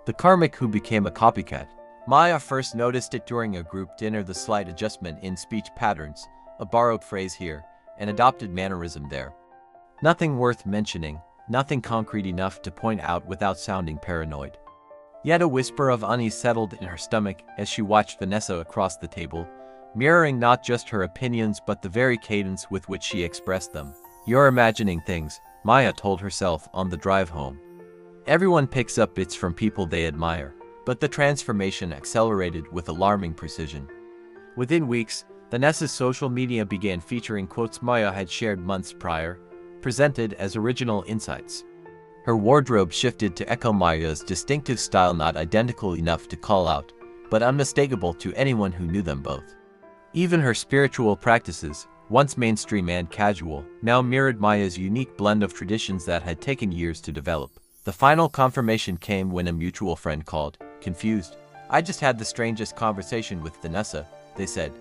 The Karmic who became a copycat. Maya first noticed it during a group dinner, the slight adjustment in speech patterns, a borrowed phrase here, an adopted mannerism there. Nothing worth mentioning, nothing concrete enough to point out without sounding paranoid. Yet a whisper of unease settled in her stomach as she watched Vanessa across the table, mirroring not just her opinions but the very cadence with which she expressed them. "You're imagining things," Maya told herself on the drive home. Everyone picks up bits from people they admire, but the transformation accelerated with alarming precision. Within weeks, Vanessa's social media began featuring quotes Maya had shared months prior, presented as original insights. Her wardrobe shifted to echo Maya's distinctive style, not identical enough to call out, but unmistakable to anyone who knew them both. Even her spiritual practices, once mainstream and casual, now mirrored Maya's unique blend of traditions that had taken years to develop. The final confirmation came when a mutual friend called, confused. "I just had the strangest conversation with Vanessa," they said.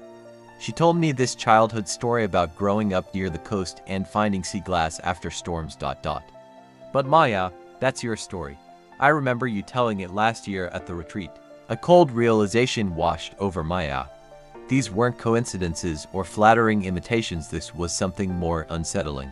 "She told me this childhood story about growing up near the coast and finding sea glass after storms. But Maya, that's your story. I remember you telling it last year at the retreat." A cold realization washed over Maya. These weren't coincidences or flattering imitations, this was something more unsettling.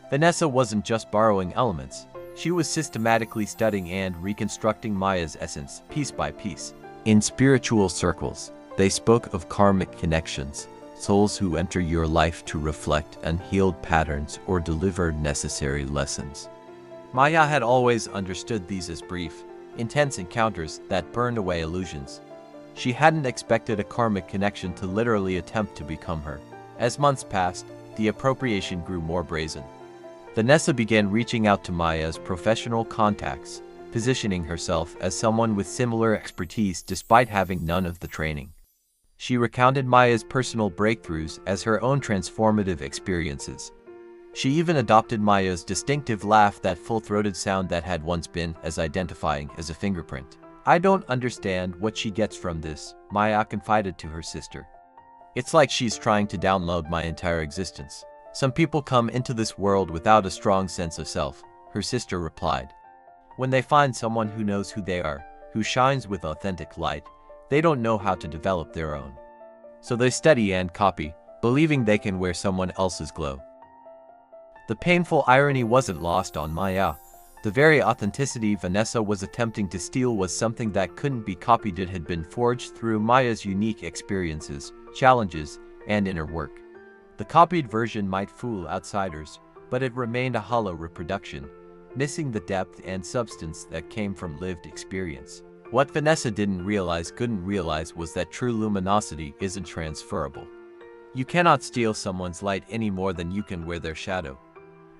Vanessa wasn't just borrowing elements. She was systematically studying and reconstructing Maya's essence, piece by piece. In spiritual circles, they spoke of karmic connections, souls who enter your life to reflect unhealed patterns or deliver necessary lessons. Maya had always understood these as brief, intense encounters that burned away illusions. She hadn't expected a karmic connection to literally attempt to become her. As months passed, the appropriation grew more brazen. Vanessa began reaching out to Maya's professional contacts, positioning herself as someone with similar expertise despite having none of the training. She recounted Maya's personal breakthroughs as her own transformative experiences. She even adopted Maya's distinctive laugh, that full-throated sound that had once been as identifying as a fingerprint. "I don't understand what she gets from this," Maya confided to her sister. "It's like she's trying to download my entire existence." "Some people come into this world without a strong sense of self," her sister replied. "When they find someone who knows who they are, who shines with authentic light, they don't know how to develop their own. So they study and copy, believing they can wear someone else's glow." The painful irony wasn't lost on Maya. The very authenticity Vanessa was attempting to steal was something that couldn't be copied. It had been forged through Maya's unique experiences, challenges, and inner work. The copied version might fool outsiders, but it remained a hollow reproduction, missing the depth and substance that came from lived experience. What Vanessa couldn't realize was that true luminosity isn't transferable. You cannot steal someone's light any more than you can wear their shadow.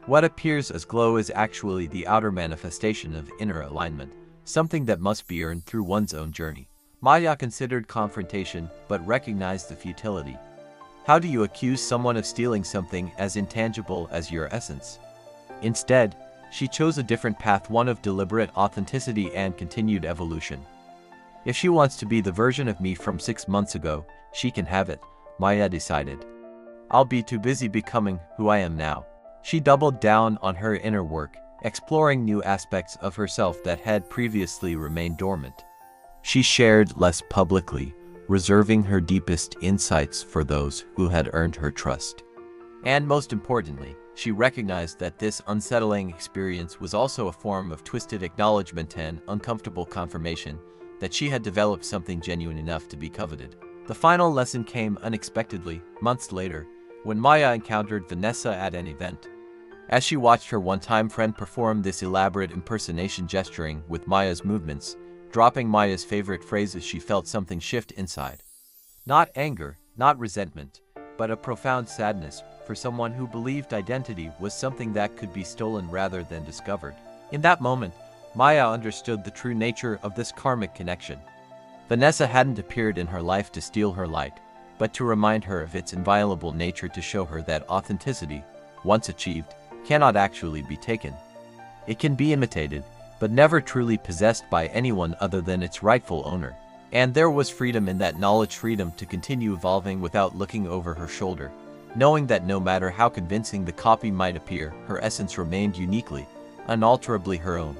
What appears as glow is actually the outer manifestation of inner alignment, something that must be earned through one's own journey. Maya considered confrontation, but recognized the futility. How do you accuse someone of stealing something as intangible as your essence? Instead, she chose a different path, one of deliberate authenticity and continued evolution. If she wants to be the version of me from 6 months ago, she can have it, Maya decided. I'll be too busy becoming who I am now. She doubled down on her inner work, exploring new aspects of herself that had previously remained dormant. She shared less publicly, reserving her deepest insights for those who had earned her trust. And most importantly, she recognized that this unsettling experience was also a form of twisted acknowledgement and uncomfortable confirmation that she had developed something genuine enough to be coveted. The final lesson came unexpectedly, months later, when Maya encountered Vanessa at an event. As she watched her one-time friend perform this elaborate impersonation, gesturing with Maya's movements, dropping Maya's favorite phrases, she felt something shift inside. Not anger, not resentment, but a profound sadness for someone who believed identity was something that could be stolen rather than discovered. In that moment, Maya understood the true nature of this karmic connection. Vanessa hadn't appeared in her life to steal her light, but to remind her of its inviolable nature, to show her that authenticity, once achieved, cannot actually be taken. It can be imitated, but never truly possessed by anyone other than its rightful owner. And there was freedom in that knowledge, freedom to continue evolving without looking over her shoulder, knowing that no matter how convincing the copy might appear, her essence remained uniquely, unalterably her own.